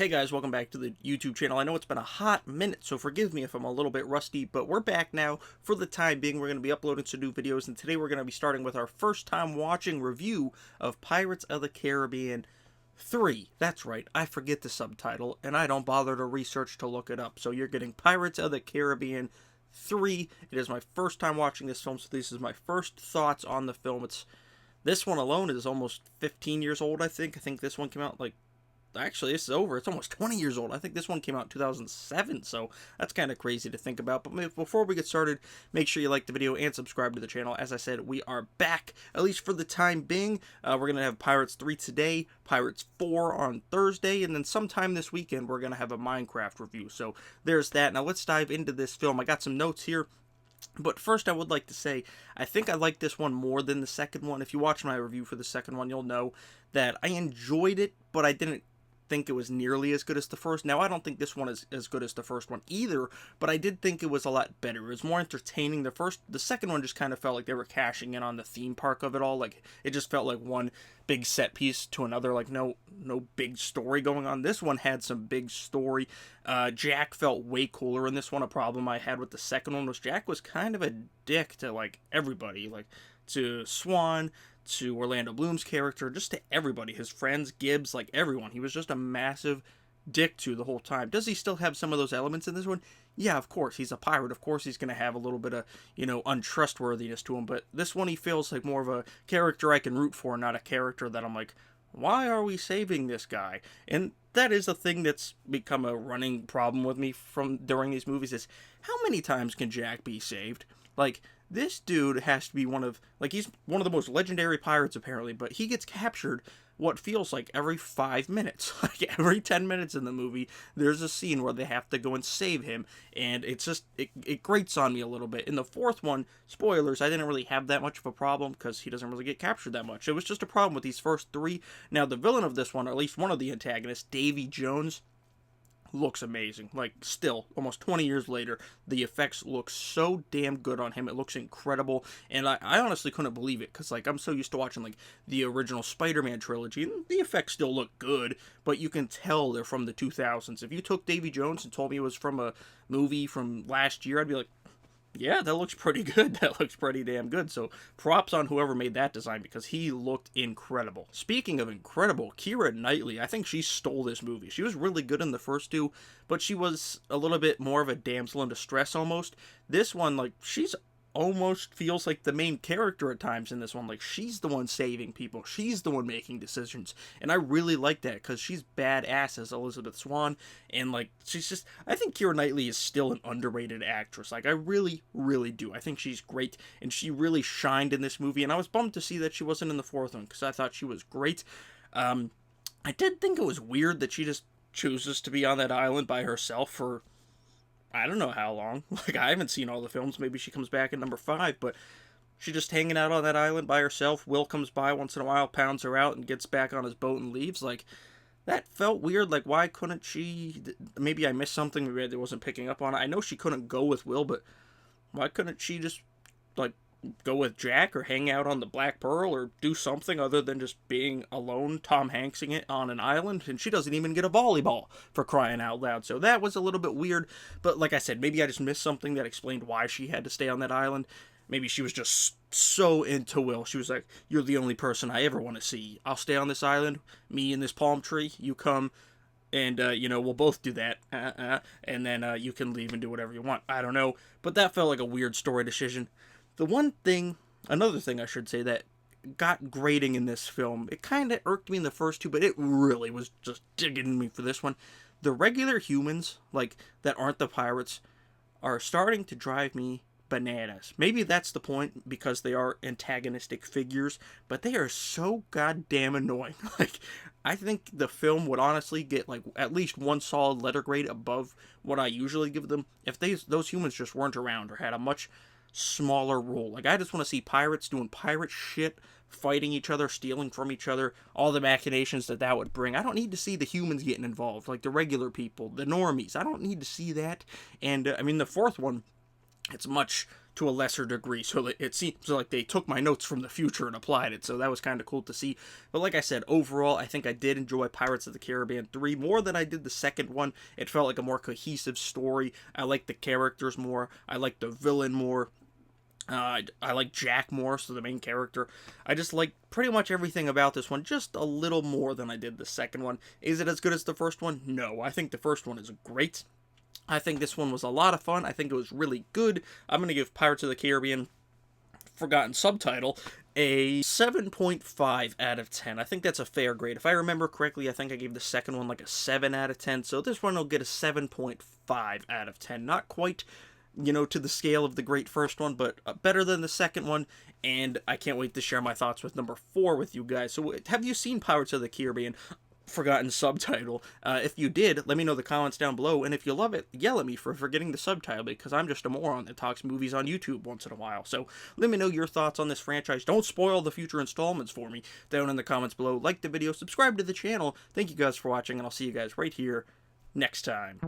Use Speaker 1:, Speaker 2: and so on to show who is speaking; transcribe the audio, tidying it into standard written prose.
Speaker 1: Hey guys, welcome back to the YouTube channel. I know it's been a hot minute, so forgive me if I'm a little bit rusty, but we're back now. For the time being, we're going to be uploading some new videos, and today we're going to be starting with our first time watching review of Pirates of the Caribbean 3. That's right, I forget the subtitle, and I don't bother to research to look it up. So you're getting Pirates of the Caribbean 3. It is my first time watching this film, so this is my first thoughts on the film. This one alone is almost 15 years old, I think. I think this one came out actually, this is over. It's almost 20 years old. I think this one came out in 2007, so that's kind of crazy to think about. But before we get started, make sure you like the video and subscribe to the channel. As I said, we are back, at least for the time being. We're going to have Pirates 3 today, Pirates 4 on Thursday, and then sometime this weekend, we're going to have a Minecraft review. So there's that. Now let's dive into this film. I got some notes here. But first, I would like to say, I think I like this one more than the second one. If you watch my review for the second one, you'll know that I enjoyed it, but I didn't think it was nearly as good as the first. Now, I don't think this one is as good as the first one either, but I did think it was a lot better. It was more entertaining. The second one just kind of felt like they were cashing in on the theme park of it all. Like, it just felt like one big set piece to another, like no big story going on. This one had some big story. Jack felt way cooler in this one. A problem I had with the second one was Jack was kind of a dick to, like, everybody, like, to Swan, to Orlando Bloom's character, just to everybody, his friends, Gibbs, like everyone. He was just a massive dick to the whole time. Does he still have some of those elements in this one? Yeah, of course. He's a pirate. Of course he's going to have a little bit of, untrustworthiness to him. But this one, he feels like more of a character I can root for, not a character that I'm like, why are we saving this guy? And that is a thing that's become a running problem with me during these movies is how many times can Jack be saved? Like, this dude has to be he's one of the most legendary pirates apparently, but he gets captured what feels like every 5 minutes. Like every 10 minutes in the movie, there's a scene where they have to go and save him, and it grates on me a little bit. In the fourth one, spoilers, I didn't really have that much of a problem because he doesn't really get captured that much. It was just a problem with these first three. Now, the villain of this one, or at least one of the antagonists, Davy Jones, looks amazing. Like, still, almost 20 years later, the effects look so damn good on him. It looks incredible, and I honestly couldn't believe it, because, like, I'm so used to watching, like, the original Spider-Man trilogy, and the effects still look good, but you can tell they're from the 2000s. If you took Davy Jones and told me it was from a movie from last year, I'd be like, yeah, that looks pretty good. That looks pretty damn good. So props on whoever made that design, because he looked incredible. Speaking of incredible, Keira Knightley, I think she stole this movie. She was really good in the first two, but she was a little bit more of a damsel in distress almost. This one, like, she's almost feels like the main character at times in this one. Like, she's the one saving people. She's the one making decisions. And I really like that, because she's badass as Elizabeth Swann. And, like, she's just, I think Keira Knightley is still an underrated actress. Like, I really, really do. I think she's great. And she really shined in this movie. And I was bummed to see that she wasn't in the fourth one, because I thought she was great. I did think it was weird that she just chooses to be on that island by herself for I don't know how long. Like, I haven't seen all the films. Maybe she comes back in number 5, but she's just hanging out on that island by herself. Will comes by once in a while, pounds her out, and gets back on his boat and leaves. Like, that felt weird. Like, why couldn't she... Maybe I missed something. Maybe I wasn't picking up on it. I know she couldn't go with Will, but why couldn't she just, like, go with Jack or hang out on the Black Pearl or do something other than just being alone, Tom Hanksing it on an island? And she doesn't even get a volleyball, for crying out loud. So that was a little bit weird. But like I said, maybe I just missed something that explained why she had to stay on that island. Maybe she was just so into Will. She was like, you're the only person I ever want to see. I'll stay on this island, me and this palm tree, you come, and, we'll both do that, and then you can leave and do whatever you want. I don't know, but that felt like a weird story decision. Another thing I should say that got grating in this film, it kind of irked me in the first two, but it really was just digging me for this one. The regular humans, like, that aren't the pirates, are starting to drive me bananas. Maybe that's the point, because they are antagonistic figures, but they are so goddamn annoying. Like, I think the film would honestly get, like, at least one solid letter grade above what I usually give them if those humans just weren't around or had a much smaller role. Like, I just want to see pirates doing pirate shit, fighting each other, stealing from each other, all the machinations that would bring. I don't need to see the humans getting involved, like the regular people, the normies. I don't need to see that. And, the fourth one, It's much to a lesser degree, so it seems like they took my notes from the future and applied it, so that was kind of cool to see. But like I said, overall, I think I did enjoy Pirates of the Caribbean 3 more than I did the second one. It felt like a more cohesive story. I liked the characters more. I liked the villain more. I like Jack more, so the main character. I just like pretty much everything about this one, just a little more than I did the second one. Is it as good as the first one? No, I think the first one is great. I think this one was a lot of fun. I think it was really good. I'm going to give Pirates of the Caribbean Forgotten Subtitle a 7.5 out of 10. I think that's a fair grade. If I remember correctly, I think I gave the second one like a 7 out of 10. So this one will get a 7.5 out of 10. Not quite, to the scale of the great first one, but better than the second one. And I can't wait to share my thoughts with number 4 with you guys. So have you seen Pirates of the Caribbean Forgotten Subtitle? If you did, let me know in the comments down below, and if you love it, yell at me for forgetting the subtitle, because I'm just a moron that talks movies on YouTube once in a while. So let me know your thoughts on this franchise. Don't spoil the future installments for me down in the comments below. Like the video, subscribe to the channel. Thank you guys for watching, and I'll see you guys right here next time.